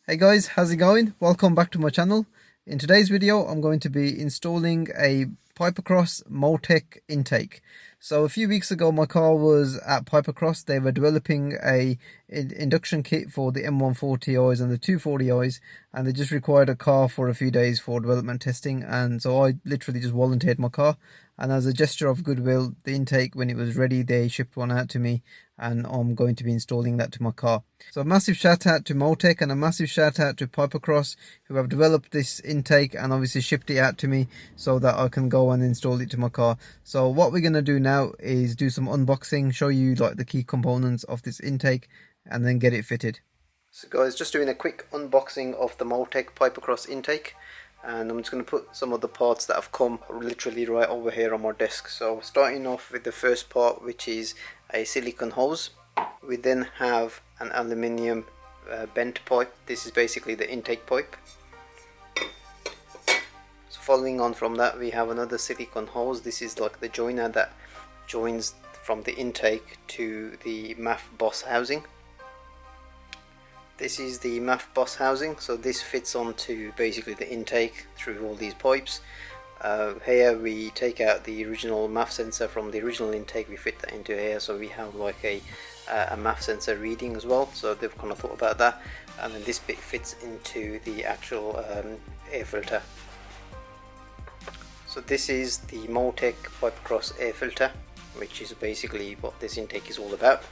Hey guys, how's it going? Welcome back to my channel. In today's video I'm going to be installing a Pipercross Motech intake. So a few weeks ago my car was at Pipercross. They were developing a induction kit for the M140i's and the 240i's, and they just required a car for a few days for development testing, and so I literally just volunteered my car, and as a gesture of goodwill, the intake, when it was ready, they shipped one out to me, and I'm going to be installing that to my car. So a massive shout out to Motech and a massive shout out to Pipercross, who have developed this intake and obviously shipped it out to me so that I can go and install it to my car. So what we're going to do now is do some unboxing, show you like the key components of this intake, and then get it fitted. So guys, just doing a quick unboxing of the Motech Pipercross intake, and I'm just going to put some of the parts that have come literally right over here on my desk. So starting off with the first part, which is a silicone hose. We then have an aluminium bent pipe. This is basically the intake pipe. So following on from that, we have another silicone hose. This is like the joiner that joins from the intake to the MAF boss housing. This is the MAF boss housing, so this fits onto basically the intake through all these pipes. Here we take out the original MAF sensor from the original intake, we fit that into here, so we have like a MAF sensor reading as well, so they've kind of thought about that. And then this bit fits into the actual air filter. So this is the Motech Pipercross air filter, which is basically what this intake is all about.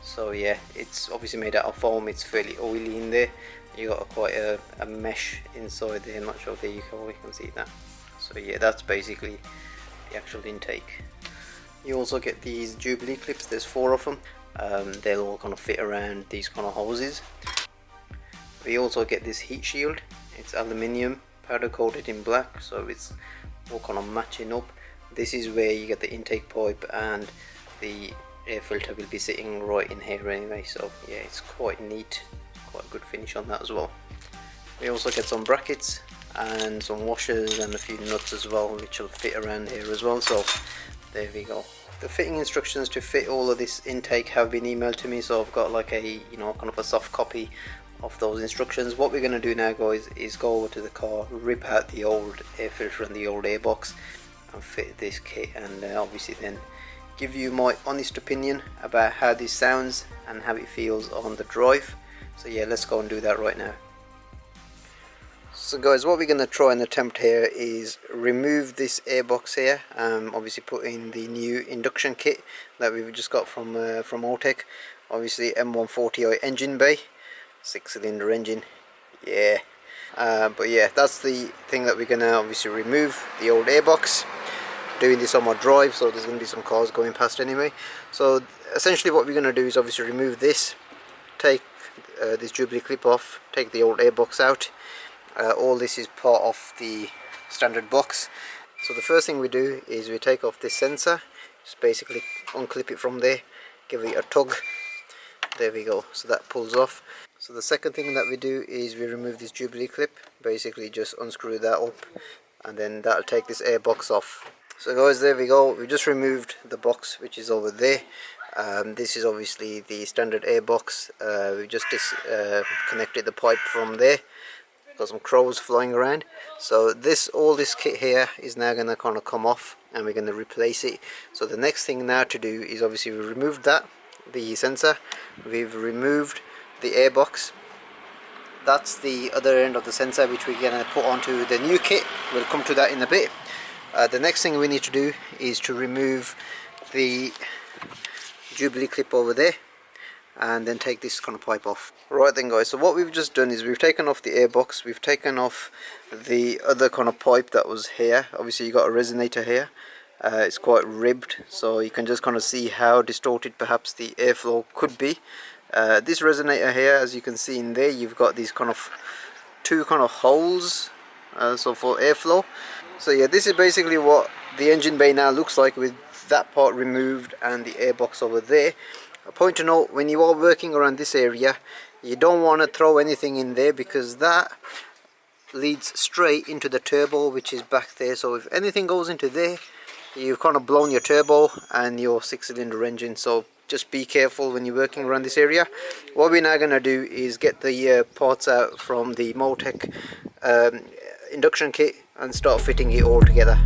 So yeah, it's obviously made out of foam, it's fairly oily in there. You got quite a mesh inside there. I'm not sure if you can see that. So yeah, that's basically the actual intake. You also get these Jubilee clips, there's 4 of them. They'll all kind of fit around these kind of hoses. We also get this heat shield. It's aluminium, powder coated in black, so it's all kind of matching up. This is where you get the intake pipe, and the air filter will be sitting right in here anyway, so yeah, it's quite neat, quite a good finish on that as well. We also get some brackets and some washers and a few nuts as well, which will fit around here as well. So there we go. The fitting instructions to fit all of this intake have been emailed to me, so I've got like a kind of a soft copy of those instructions. What we're going to do now, guys, is go over to the car, rip out the old air filter and the old airbox and fit this kit, and obviously then give you my honest opinion about how this sounds and how it feels on the drive. So yeah, let's go and do that right now. So guys, what we're going to try and attempt here is remove this airbox here, obviously put in the new induction kit that we've just got from Motech. Obviously M140i engine bay, 6-cylinder engine, yeah. But yeah, that's the thing that we're going to obviously remove, the old airbox. Doing this on my drive, so there's going to be some cars going past anyway. So essentially what we're going to do is obviously remove this, take this Jubilee clip off, take the old airbox out. All this is part of the standard box. So the first thing we do is we take off this sensor, just basically unclip it from there, give it a tug, there we go, so that pulls off. So the second thing that we do is we remove this Jubilee clip, basically just unscrew that up, and then that'll take this airbox off. So guys, there we go, we just removed the box which is over there. This is obviously the standard airbox. We just disconnected the pipe from there. Got some crows flying around. So all this kit here is now going to kind of come off, and we're going to replace it. So the next thing now to do is obviously we removed that, the sensor, we've removed the airbox. That's the other end of the sensor which we're going to put onto the new kit. We'll come to that in a bit. The next thing we need to do is to remove the Jubilee clip over there, and then take this kind of pipe off. Right then guys, so what we've just done is we've taken off the airbox, we've taken off the other kind of pipe that was here. Obviously you got a resonator here, it's quite ribbed, so you can just kind of see how distorted perhaps the airflow could be. This resonator here, as you can see in there, you've got these kind of 2 kind of holes, so for airflow. So yeah, this is basically what the engine bay now looks like, with that part removed and the airbox over there. A point to note, when you are working around this area, you don't want to throw anything in there, because that leads straight into the turbo, which is back there. So if anything goes into there, you've kind of blown your turbo and your 6-cylinder engine. So just be careful when you're working around this area. What we're now going to do is get the parts out from the Motech induction kit and start fitting it all together.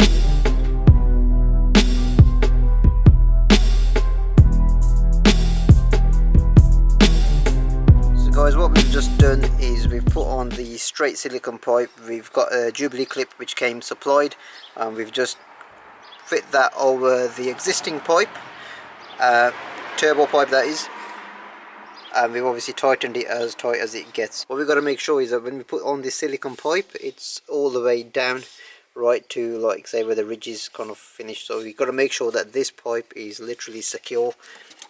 Guys, what we've just done is we've put on the straight silicone pipe. We've got a Jubilee clip which came supplied, and we've just fit that over the existing pipe, turbo pipe that is, and we've obviously tightened it as tight as it gets. What we've got to make sure is that when we put on this silicone pipe, it's all the way down right to, like, say, where the ridge is kind of finished. So we've got to make sure that this pipe is literally secure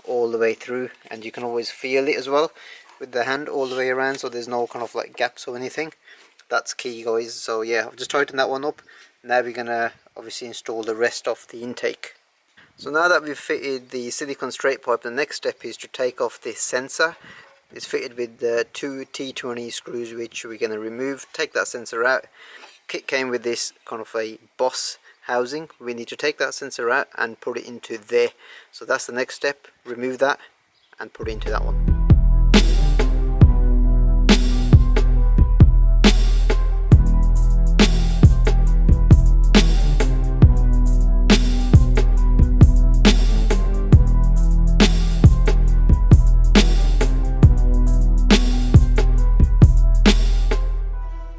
all the way through, and you can always feel it as well with the hand all the way around, so there's no kind of like gaps or anything. That's key, guys. So yeah, I've just tightened that one up. Now we're gonna obviously install the rest of the intake. So now that we've fitted the silicone straight pipe, the next step is to take off this sensor. It's fitted with the 2 T20 screws, which we're gonna remove. Take that sensor out. Kit came with this kind of a boss housing. We need to take that sensor out and put it into there. So that's the next step. Remove that and put it into that one.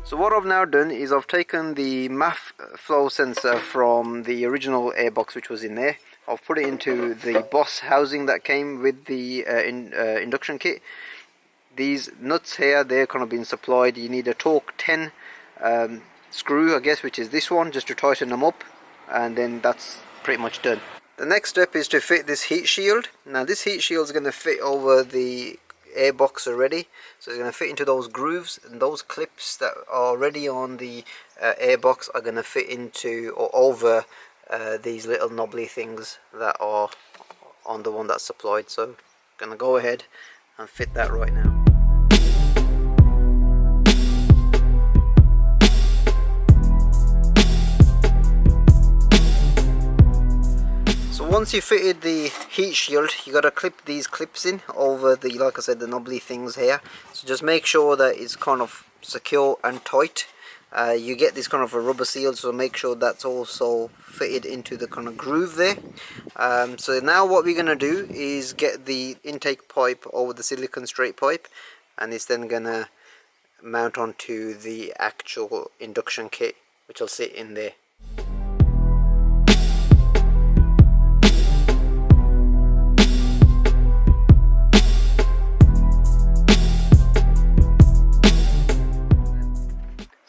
So what I've now done is I've taken the MAF flow sensor from the original airbox which was in there. I've put it into the boss housing that came with the induction kit. These nuts here, they're kind of been supplied. You need a torque 10 screw, I guess, which is this one, just to tighten them up, and then that's pretty much done. The next step is to fit this heat shield. Now this heat shield is going to fit over the airbox already, so it's going to fit into those grooves, and those clips that are already on the airbox are going to fit into or over these little knobbly things that are on the one that's supplied. So I'm going to go ahead and fit that right now. Once you fitted the heat shield, you got to clip these clips in over the, like I said, the knobbly things here. So just make sure that it's kind of secure and tight. You get this kind of a rubber seal, so make sure that's also fitted into the kind of groove there. So now what we're going to do is get the intake pipe over the silicone straight pipe, and it's then going to mount onto the actual induction kit, which will sit in there.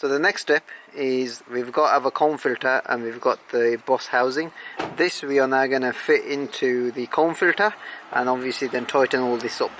So the next step is we've got to have a comb filter, and we've got the boss housing. This we are now going to fit into the comb filter, and obviously then tighten all this up.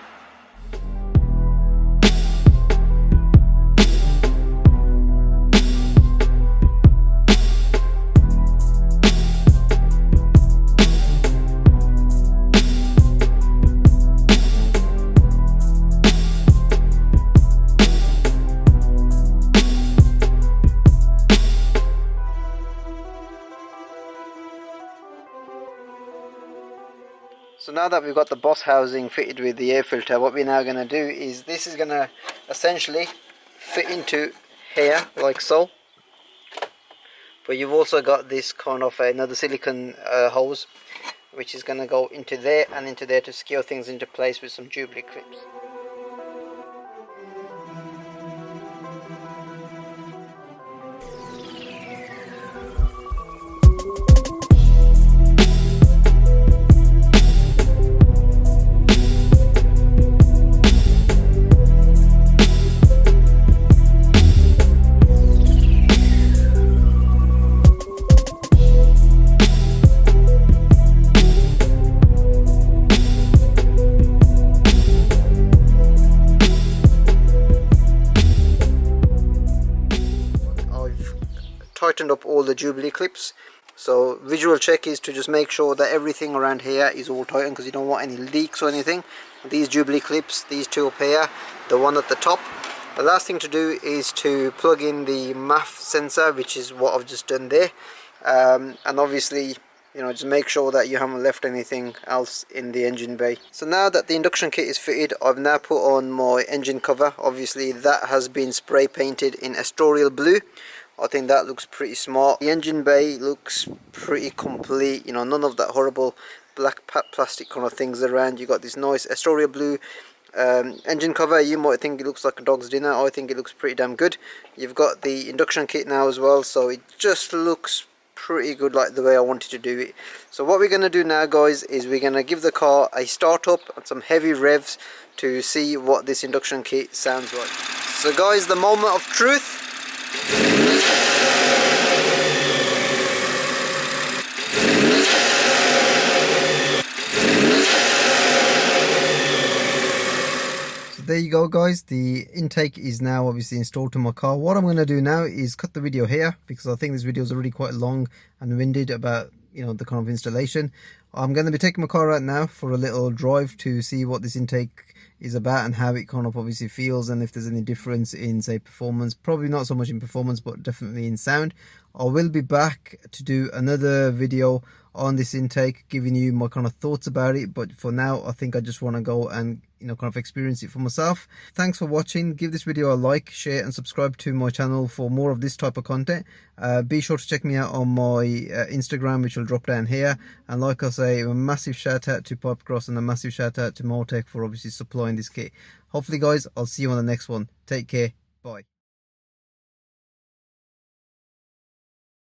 So now that we've got the boss housing fitted with the air filter, what we're now going to do is this is going to essentially fit into here like so. But you've also got this kind of another silicone hose which is going to go into there and into there to secure things into place with some Jubilee clips. Tightened up all the Jubilee clips. So visual check is to just make sure that everything around here is all tightened, because you don't want any leaks or anything. These Jubilee clips, these two up here, the one at the top. The last thing to do is to plug in the MAF sensor, which is what I've just done there, and obviously you know, just make sure that you haven't left anything else in the engine bay. So now that the induction kit is fitted, I've now put on my engine cover. Obviously that has been spray painted in Astorial blue. I think that looks pretty smart. The engine bay looks pretty complete, you know, none of that horrible black plastic kind of things around. You got this nice Astorial blue engine cover. You might think it looks like a dog's dinner. I think it looks pretty damn good. You've got the induction kit now as well, so it just looks pretty good, like the way I wanted to do it. So what we're going to do now, guys, is we're going to give the car a start up and some heavy revs to see what this induction kit sounds like. So guys, the moment of truth. There you go, guys. The intake is now obviously installed to my car. What I'm going to do now is cut the video here, because I think this video is already quite long and winded about, you know, the kind of installation. I'm going to be taking my car out now for a little drive to see what this intake is about and how it kind of obviously feels, and if there's any difference in, say, performance. Probably not so much in performance, but definitely in sound. I will be back to do another video on this intake, giving you my kind of thoughts about it, but for now I think I just want to go and, you know, kind of experience it for myself. Thanks for watching. Give this video a like, share and subscribe to my channel for more of this type of content. Be sure to check me out on my Instagram, which will drop down here. And like I say, a massive shout out to Pipercross and a massive shout out to Motech for obviously supplying this kit. Hopefully guys, I'll see you on the next one. Take care. Bye.